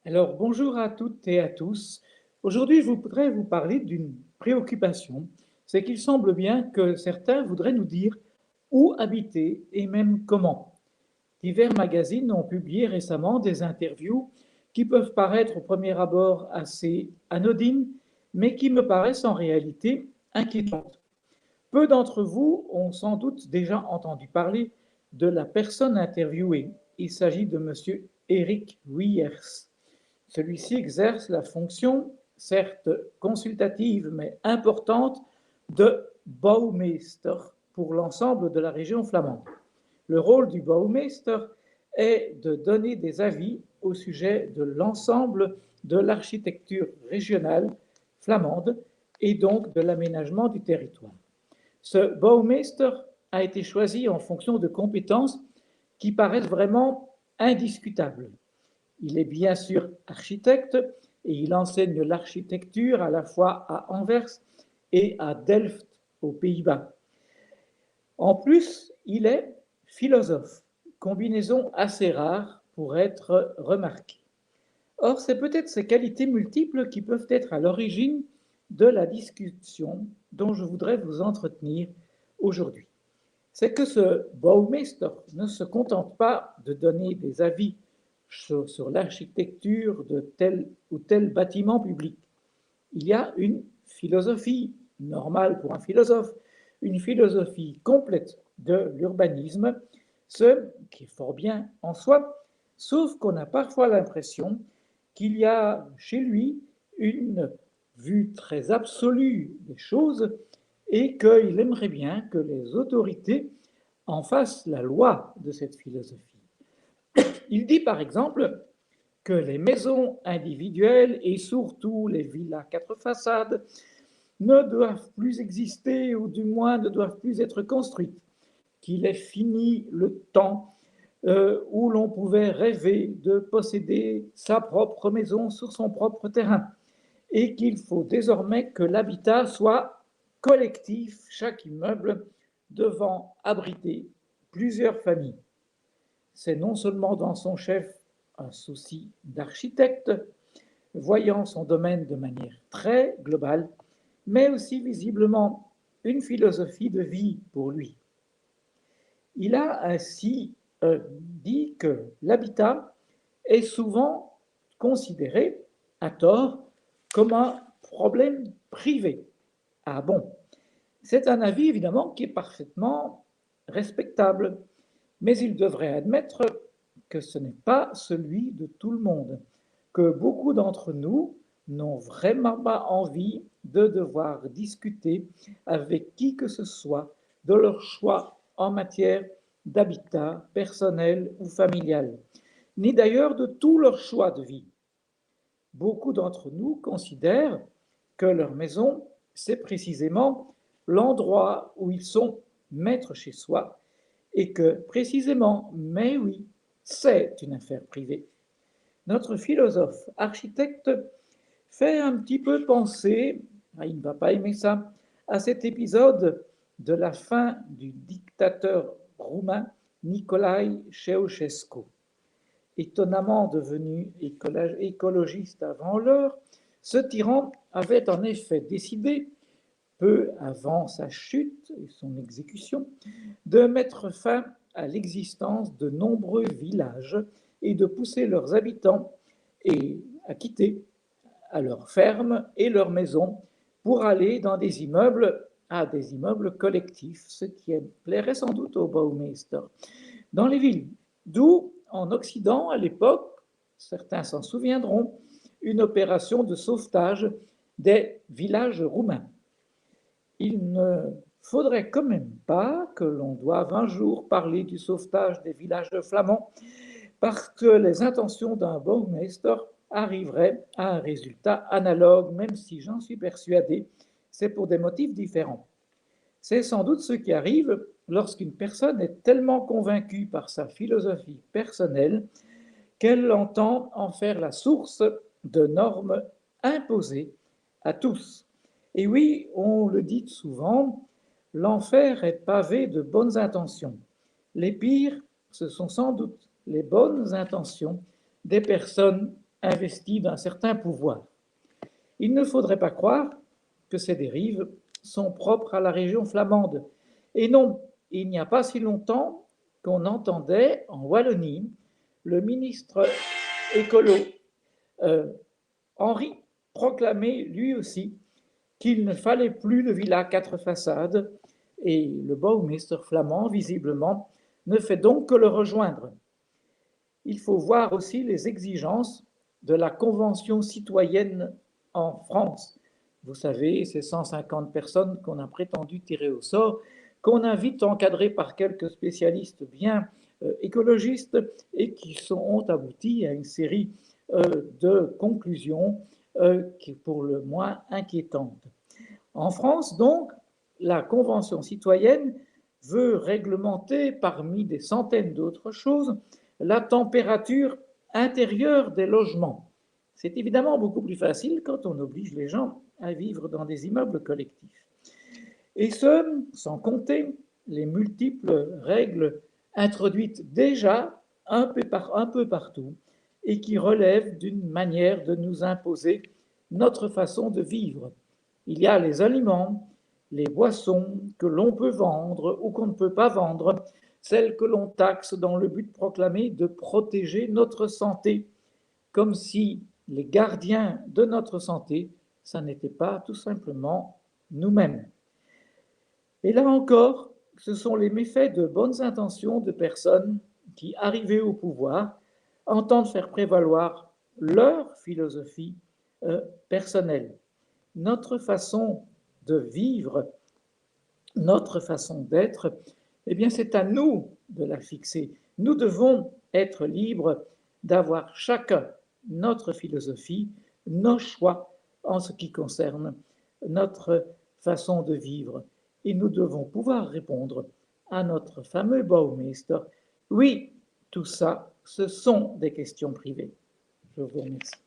Alors, bonjour à toutes et à tous. Aujourd'hui, je voudrais vous parler d'une préoccupation. C'est qu'il semble bien que certains voudraient nous dire où habiter et même comment. Divers magazines ont publié récemment des interviews qui peuvent paraître au premier abord assez anodines, mais qui me paraissent en réalité inquiétantes. Peu d'entre vous ont sans doute déjà entendu parler de la personne interviewée. Il s'agit de M. Eric Wiers. Celui-ci exerce la fonction, certes consultative mais importante, de bouwmeester pour l'ensemble de la région flamande. Le rôle du bouwmeester est de donner des avis au sujet de l'ensemble de l'architecture régionale flamande et donc de l'aménagement du territoire. Ce bouwmeester a été choisi en fonction de compétences qui paraissent vraiment indiscutables. Il est bien sûr architecte et il enseigne l'architecture à la fois à Anvers et à Delft, aux Pays-Bas. En plus, il est philosophe, combinaison assez rare pour être remarquée. Or, c'est peut-être ces qualités multiples qui peuvent être à l'origine de la discussion dont je voudrais vous entretenir aujourd'hui. C'est que ce bouwmeester ne se contente pas de donner des avis sur l'architecture de tel ou tel bâtiment public. Il y a une philosophie normale pour un philosophe, une philosophie complète de l'urbanisme, ce qui est fort bien en soi, sauf qu'on a parfois l'impression qu'il y a chez lui une vue très absolue des choses et qu'il aimerait bien que les autorités en fassent la loi de cette philosophie. Il dit par exemple que les maisons individuelles et surtout les villas quatre façades ne doivent plus exister ou du moins ne doivent plus être construites, qu'il est fini le temps où l'on pouvait rêver de posséder sa propre maison sur son propre terrain et qu'il faut désormais que l'habitat soit collectif, chaque immeuble devant abriter plusieurs familles. C'est non seulement dans son chef un souci d'architecte, voyant son domaine de manière très globale, mais aussi visiblement une philosophie de vie pour lui. Il a ainsi dit que l'habitat est souvent considéré, à tort, comme un problème privé. Ah bon, c'est un avis évidemment qui est parfaitement respectable, mais il devrait admettre que ce n'est pas celui de tout le monde, que beaucoup d'entre nous n'ont vraiment pas envie de devoir discuter avec qui que ce soit de leur choix en matière d'habitat personnel ou familial, ni d'ailleurs de tout leur choix de vie. Beaucoup d'entre nous considèrent que leur maison, c'est précisément l'endroit où ils sont maîtres chez soi et que précisément, mais oui, c'est une affaire privée. Notre philosophe architecte fait un petit peu penser, il ne va pas aimer ça, à cet épisode de la fin du dictateur roumain Nicolae Ceausescu. Étonnamment devenu écologiste avant l'heure, ce tyran avait en effet décidé, peu avant sa chute et son exécution, de mettre fin à l'existence de nombreux villages et de pousser leurs habitants à quitter à leurs fermes et leurs maisons pour aller dans des immeubles, des immeubles collectifs, ce qui plairait sans doute au Baumeister, dans les villes. D'où, en Occident, à l'époque, certains s'en souviendront, une opération de sauvetage des villages roumains. Il ne faudrait quand même pas que l'on doive un jour parler du sauvetage des villages flamands, parce que les intentions d'un Baumeister arriveraient à un résultat analogue, même si j'en suis persuadé, c'est pour des motifs différents. C'est sans doute ce qui arrive lorsqu'une personne est tellement convaincue par sa philosophie personnelle qu'elle entend en faire la source de normes imposées à tous. Et oui, on le dit souvent, l'enfer est pavé de bonnes intentions. Les pires, ce sont sans doute les bonnes intentions des personnes investis d'un certain pouvoir. Il ne faudrait pas croire que ces dérives sont propres à la région flamande. Et non, il n'y a pas si longtemps qu'on entendait en Wallonie le ministre écolo Henri proclamer lui aussi qu'il ne fallait plus de villa 4 façades, et le bourgmestre flamand, visiblement, ne fait donc que le rejoindre. Il faut voir aussi les exigences de la Convention citoyenne en France. Vous savez, ces 150 personnes qu'on a prétendu tirer au sort, qu'on a vite encadrées par quelques spécialistes bien écologistes et qui ont abouti à une série de conclusions qui est pour le moins inquiétante. En France, donc, la Convention citoyenne veut réglementer, parmi des centaines d'autres choses, la température intérieure des logements. C'est évidemment beaucoup plus facile quand on oblige les gens à vivre dans des immeubles collectifs. Et ce, sans compter les multiples règles introduites déjà un peu partout et qui relèvent d'une manière de nous imposer notre façon de vivre. Il y a les aliments, les boissons que l'on peut vendre ou qu'on ne peut pas vendre, celles que l'on taxe dans le but proclamé de protéger notre santé, comme si les gardiens de notre santé, ça n'était pas tout simplement nous-mêmes. Et là encore, ce sont les méfaits de bonnes intentions de personnes qui, arrivées au pouvoir, entendent faire prévaloir leur philosophie personnelle. Notre façon de vivre, notre façon d'être, eh bien, c'est à nous de la fixer. Nous devons être libres d'avoir chacun notre philosophie, nos choix en ce qui concerne notre façon de vivre. Et nous devons pouvoir répondre à notre fameux Baumeister, oui, tout ça, ce sont des questions privées. Je vous remercie.